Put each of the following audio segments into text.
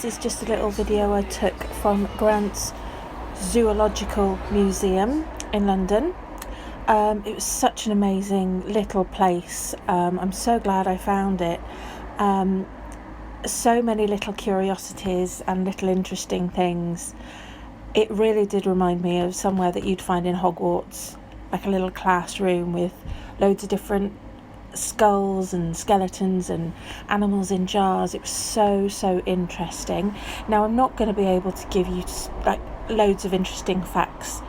is just a little video I took from Grants Zoological Museum in London. It was such an amazing little place. I'm so glad I found it. So many little curiosities and little interesting things. It really did remind me of somewhere that you'd find in Hogwarts, like a little classroom with loads of different skulls and skeletons and animals in jars. It was so interesting. Now, I'm not going to be able to give you like loads of interesting facts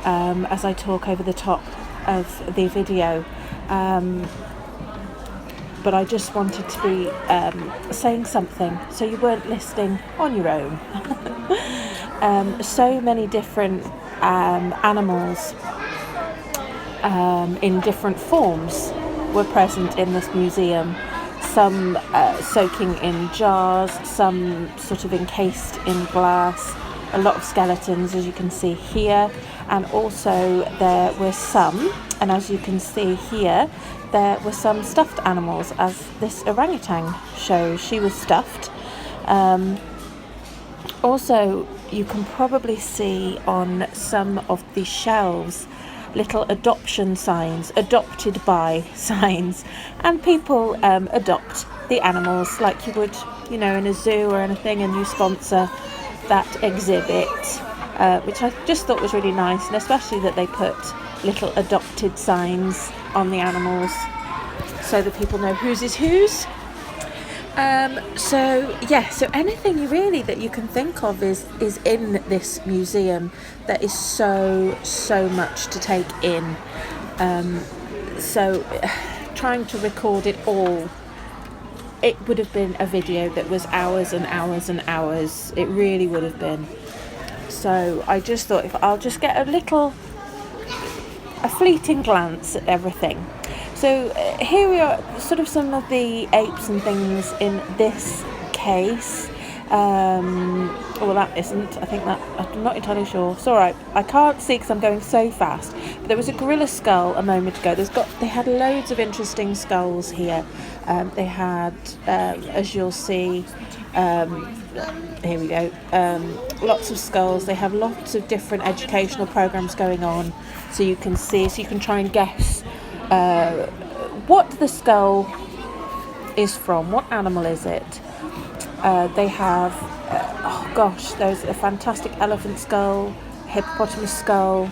as I talk over the top of the video, but I just wanted to be saying something so you weren't listening on your own. So many different animals in different forms were present in this museum. Some soaking in jars, some sort of encased in glass, a lot of skeletons, as you can see here, and also there were some, and as you can see here, there were some stuffed animals, as this orangutan shows. She was stuffed. Also, you can probably see on some of the shelves little adoption signs, adopted by signs, and people adopt the animals like you would, in a zoo or anything, and you sponsor that exhibit, which I just thought was really nice, and especially that they put little adopted signs on the animals so that people know whose is whose. So anything really that you can think of is in this museum. There is so much to take in. Trying to record it all, it would have been a video that was hours and hours and hours. It really would have been. So I just thought if I'll just get a fleeting glance at everything. So here we are, sort of some of the apes and things in this case. That isn't. I think that, I'm not entirely sure. It's all right. I can't see because I'm going so fast. But there was a gorilla skull a moment ago. They had loads of interesting skulls here. They had, as you'll see, here we go. Lots of skulls. They have lots of different educational programs going on, so you can try and guess what the skull is from. What animal is it? They have, there's a fantastic elephant skull, hippopotamus skull.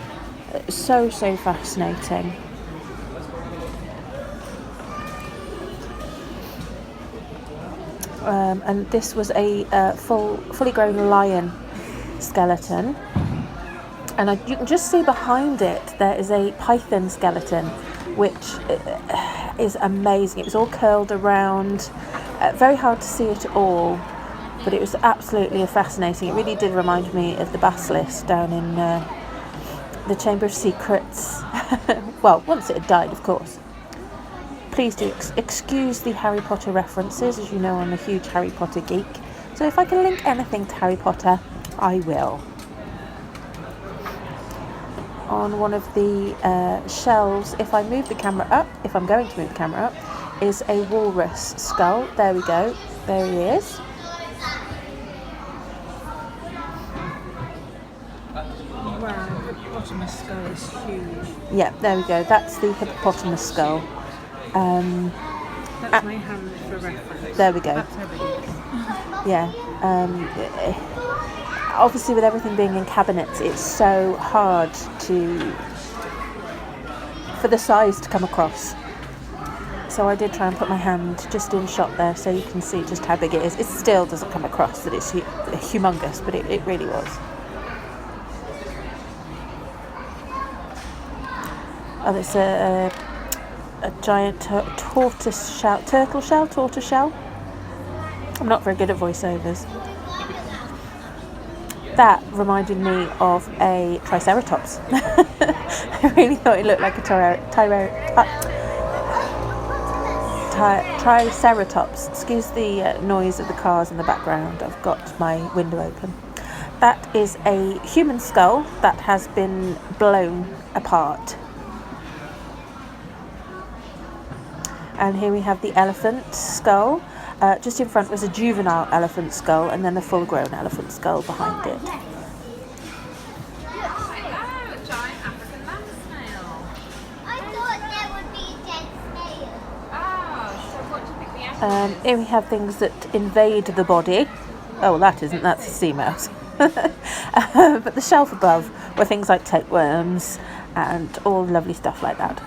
So fascinating. And this was a fully grown lion skeleton. And you can just see behind it there is a python skeleton, which is amazing. It was all curled around. Very hard to see it all, but it was absolutely fascinating. It really did remind me of the basilisk down in the Chamber of Secrets. Well, once it had died, of course. Please do excuse the Harry Potter references. As you know, I'm a huge Harry Potter geek. So if I can link anything to Harry Potter, I will. On one of the shelves, if I'm going to move the camera up, is a walrus skull. There we go. There he is. Wow, the hippopotamus skull is huge. Yeah, there we go. That's the hippopotamus skull. That's my hand for reference. There we go. That's how big it is. Yeah. Obviously, with everything being in cabinets, it's so hard for the size to come across. So I did try and put my hand just in shot there so you can see just how big it is. It still doesn't come across that it's humongous, but it really was. Oh, there's a giant turtle shell. I'm not very good at voiceovers. That reminded me of a triceratops. I really thought it looked like a triceratops. Excuse the noise of the cars in the background. I've got my window open. That is a human skull that has been blown apart. And here we have the elephant skull. Just in front was a juvenile elephant skull, and then a full-grown elephant skull behind it. Here we have things that invade the body. Oh, that's a sea mouse. But the shelf above were things like tapeworms and all lovely stuff like that.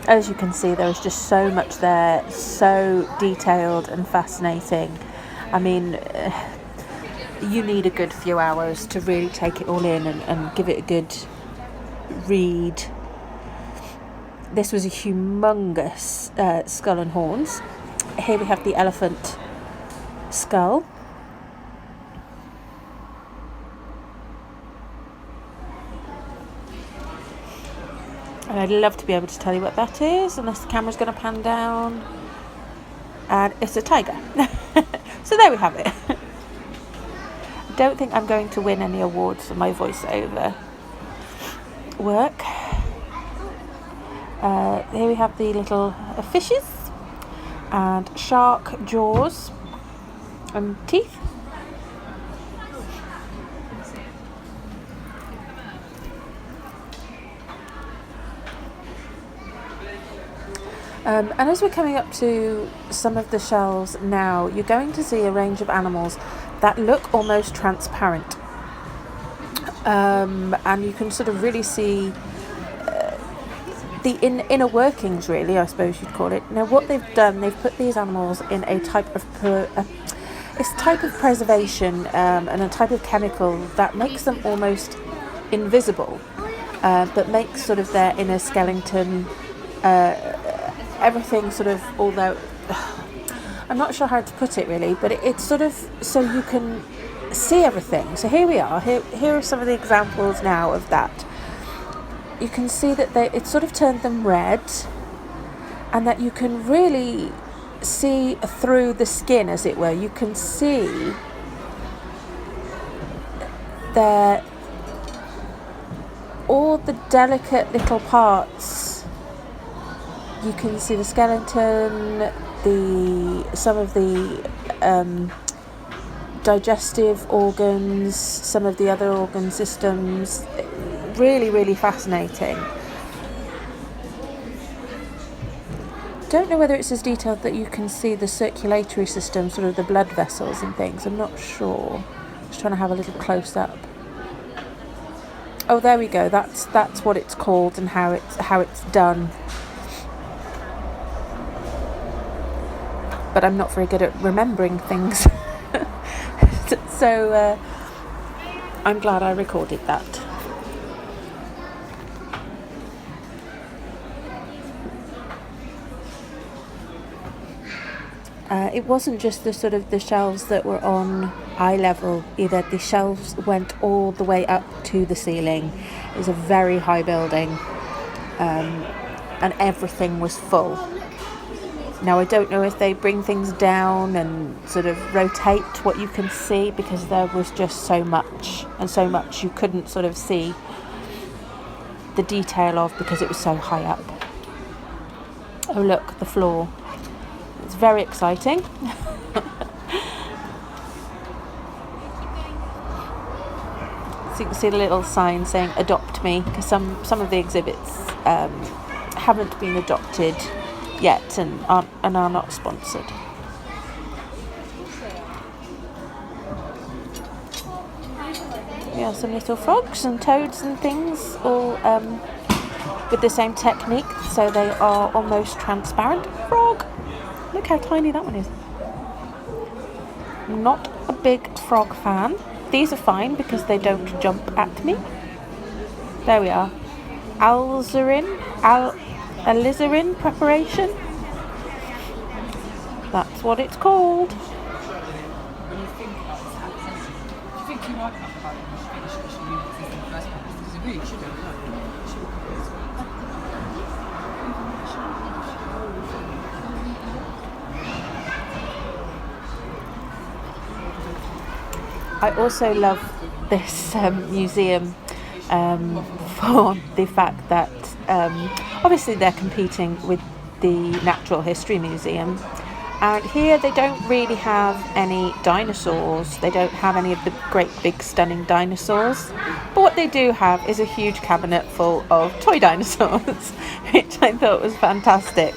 As you can see, there is just so much there, so detailed and fascinating. I mean, you need a good few hours to really take it all in and give it a good read. This was a humongous skull and horns. Here we have the elephant skull. And I'd love to be able to tell you what that is, unless the camera's going to pan down. And it's a tiger. So there we have it. I don't think I'm going to win any awards for my voiceover work. Here we have the little fishes and shark jaws and teeth. And as we're coming up to some of the shelves now, you're going to see a range of animals that look almost transparent. And you can sort of really see the inner workings, really, I suppose you'd call it. Now, what they've done, they've put these animals in a type of preservation and a type of chemical that makes them almost invisible, but makes sort of their inner skeleton, everything sort of, although I'm not sure how to put it really, but it's sort of so you can see everything. So here we are. Here are some of the examples now of that. You can see that it sort of turned them red, and that you can really see through the skin, as it were. You can see all the delicate little parts. You can see the skeleton, some of the digestive organs, some of the other organ systems. Really, really fascinating. Don't know whether it's as detailed that you can see the circulatory system, sort of the blood vessels and things. I'm not sure. Just trying to have a little close up. Oh, there we go. That's what it's called and how it's done. But I'm not very good at remembering things. So I'm glad I recorded that. It wasn't just the shelves that were on eye level either. The shelves went all the way up to the ceiling. It was a very high building, and everything was full. Now, I don't know if they bring things down and sort of rotate what you can see, because there was just so much, and so much you couldn't sort of see the detail of, because it was so high up. Oh look, the floor. It's very exciting. So you can see the little sign saying "Adopt Me," because some of the exhibits haven't been adopted yet and are not sponsored. Yeah, some little frogs and toads and things, all with the same technique, so they are almost transparent. Frog! Look how tiny that one is. Not a big frog fan. These are fine because they don't jump at me. There we are. Alizarin preparation. That's what it's called. I also love this museum for the fact that Obviously they're competing with the Natural History Museum, and here they don't really have any dinosaurs. They don't have any of the great big stunning dinosaurs, but what they do have is a huge cabinet full of toy dinosaurs, which I thought was fantastic.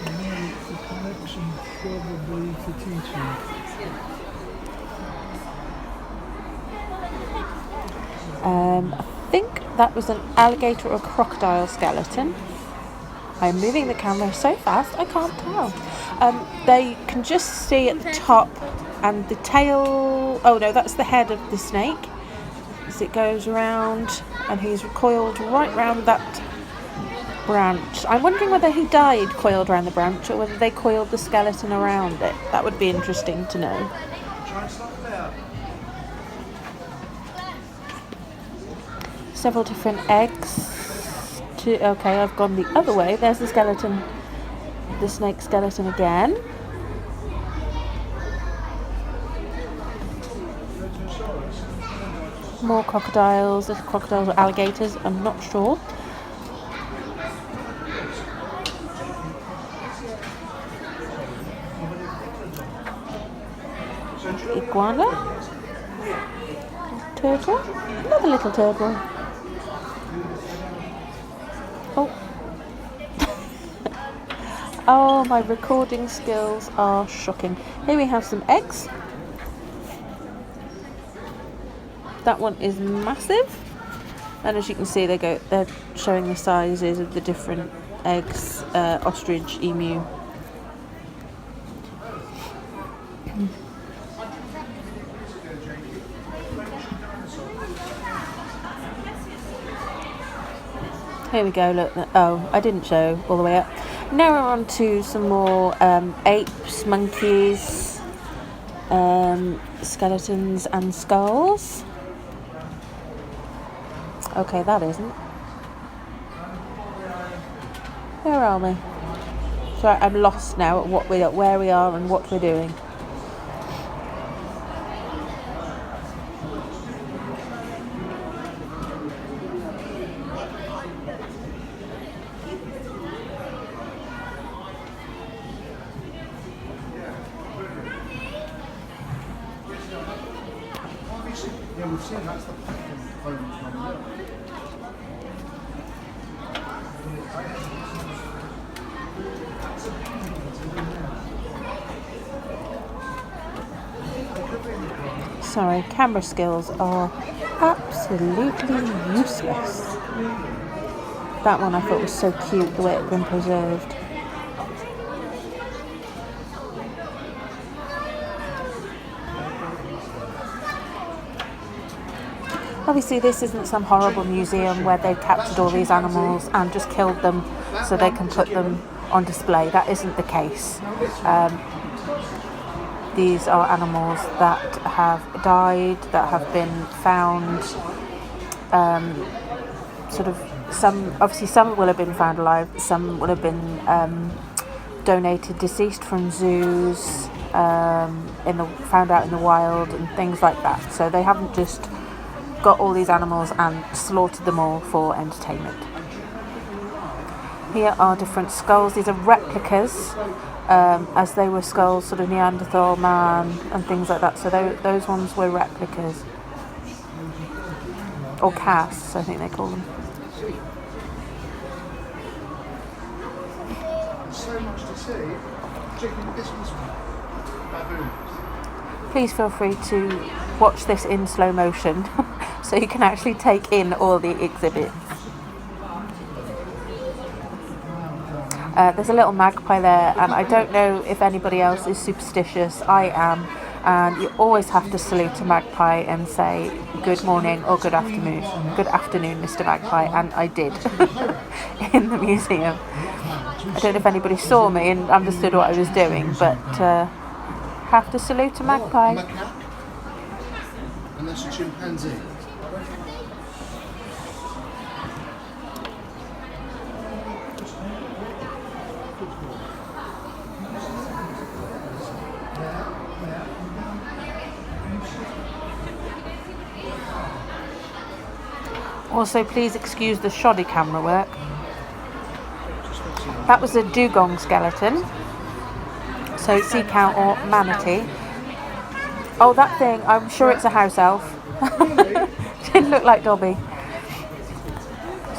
I think that was an alligator or crocodile skeleton. I'm moving the camera so fast I can't tell. They can just see at the top and the tail. Oh no, that's the head of the snake as it goes around, and he's coiled right round that branch. I'm wondering whether he died coiled around the branch or whether they coiled the skeleton around it. That would be interesting to know. Several different eggs. Okay, I've gone the other way. There's the skeleton, the snake skeleton again. More crocodiles. If crocodiles or alligators, I'm not sure. Iguana. Turtle. Another little turtle. Oh. Oh, my recording skills are shocking. Here we have some eggs. That one is massive, and as you can see, they're showing the sizes of the different eggs. Ostrich, emu. Here we go, look. Oh, I didn't show all the way up. Now we're on to some more apes, monkeys, skeletons and skulls. Okay, that isn't. Where are we? Sorry, I'm lost now at where we are and what we're doing. Yeah, we've seen that's the component from Sorry, camera skills are absolutely useless. That one I thought was so cute, the way it had been preserved. Obviously this isn't some horrible museum where they've captured all these animals and just killed them so they can put them on display. That isn't the case. These are animals that have died, that have been found, some will have been found alive, some will have been donated deceased from zoos, found out in the wild and things like that. So they haven't just got all these animals and slaughtered them all for entertainment. Here are different skulls. These are replicas, as they were skulls, sort of Neanderthal man and things like that. So those ones were replicas, or casts, I think they call them. so much to see. Particularly this one's baboons. Please feel free to watch this in slow motion so you can actually take in all the exhibits. There's a little magpie there, and I don't know if anybody else is superstitious. I am, and you always have to salute a magpie and say good morning or good afternoon. Good afternoon, Mr. Magpie, and I did in the museum. I don't know if anybody saw me and understood what I was doing, but have to salute a magpie. And that's a chimpanzee. Also, please excuse the shoddy camera work. That was a dugong skeleton. So sea cow or manatee. Oh, that thing, I'm sure it's a house elf. Didn't look like Dobby.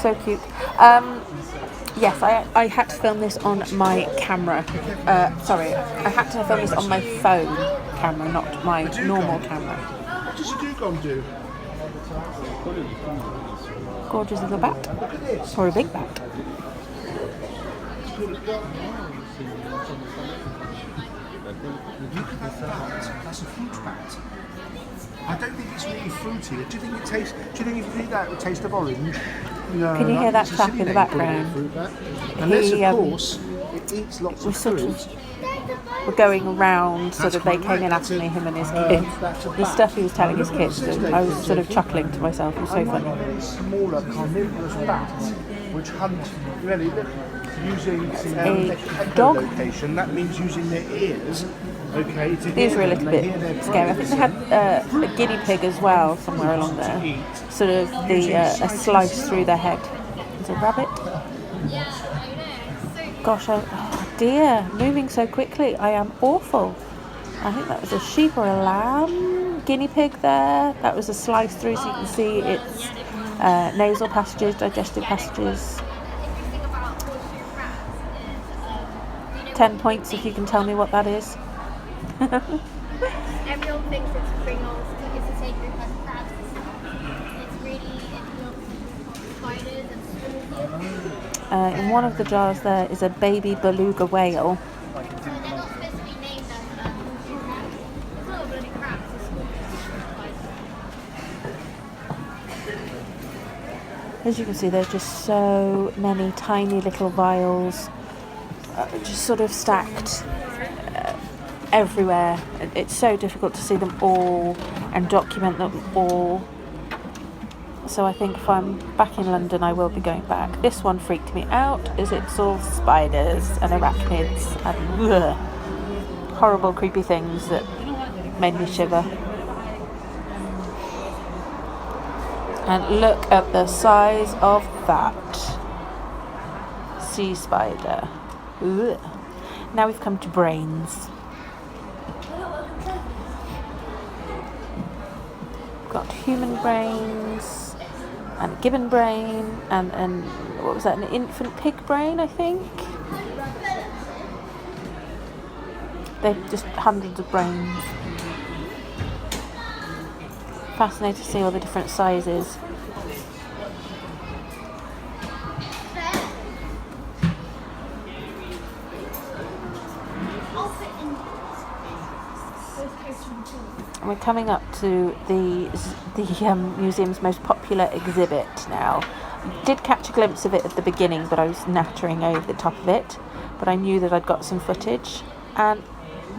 So cute. Yes, I had to film this on my camera. Sorry, I had to film this on my phone camera, not my normal camera. What does a dugong do? Gorgeous little bat. Look at this. Or a big bat. Look at that bat. That's a fruit bat. I don't think it's really fruity. Do you think it tastes? Do you think if you eat that, it would taste of orange? No. Can you hear that it's a tap silly in the name for a background? fruit bat. Unless, He, of course, it eats lots of sort fruit. of We're going around, sort That's of, they quite came right. in That's after a- me, him and his kids. that's a The bat. stuff he was telling his Look at kids, this and I was sort of chuckling to myself. It was so Unlike funny. many smaller carnivorous bats, which hunt really using a dog. echolocation, that means using their ears. Okay, to These hear were a them. little They bit hear their scary. I prey. think they had a guinea pig as well somewhere along there. Sort of a slice through their head. Is it a rabbit? Gosh, oh dear, moving so quickly. I am awful. I think that was a sheep or a lamb. Guinea pig there. That was a slice through, so you can see its nasal passages, digestive passages. 10 points if you can tell me what that is. Everyone thinks it's Pringles. It's the same group as crabs. It's really spiders and In one of the jars there is a baby beluga whale. so they're not supposed to be named as crabs. It's not a bloody crab. It's a small As you can see, there's just so many tiny little vials, just sort of stacked everywhere. It's so difficult to see them all and document them all. So I think if I'm back in London, I will be going back. This one freaked me out, as it's all spiders and arachnids and horrible, creepy things that made me shiver. And look at the size of that sea spider. Ugh. Now we've come to brains. Got human brains and a gibbon brain and what was that, an infant pig brain, I think. They're just hundreds of brains. Fascinating to see all the different sizes. And we're coming up to the museum's most popular exhibit now. I did catch a glimpse of it at the beginning, but I was nattering over the top of it. But I knew that I'd got some footage, and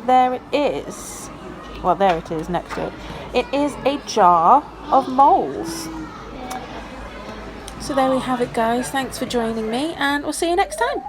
there it is. Well, there it is next to it. It is a jar of moles. So there we have it, guys. Thanks for joining me, and we'll see you next time.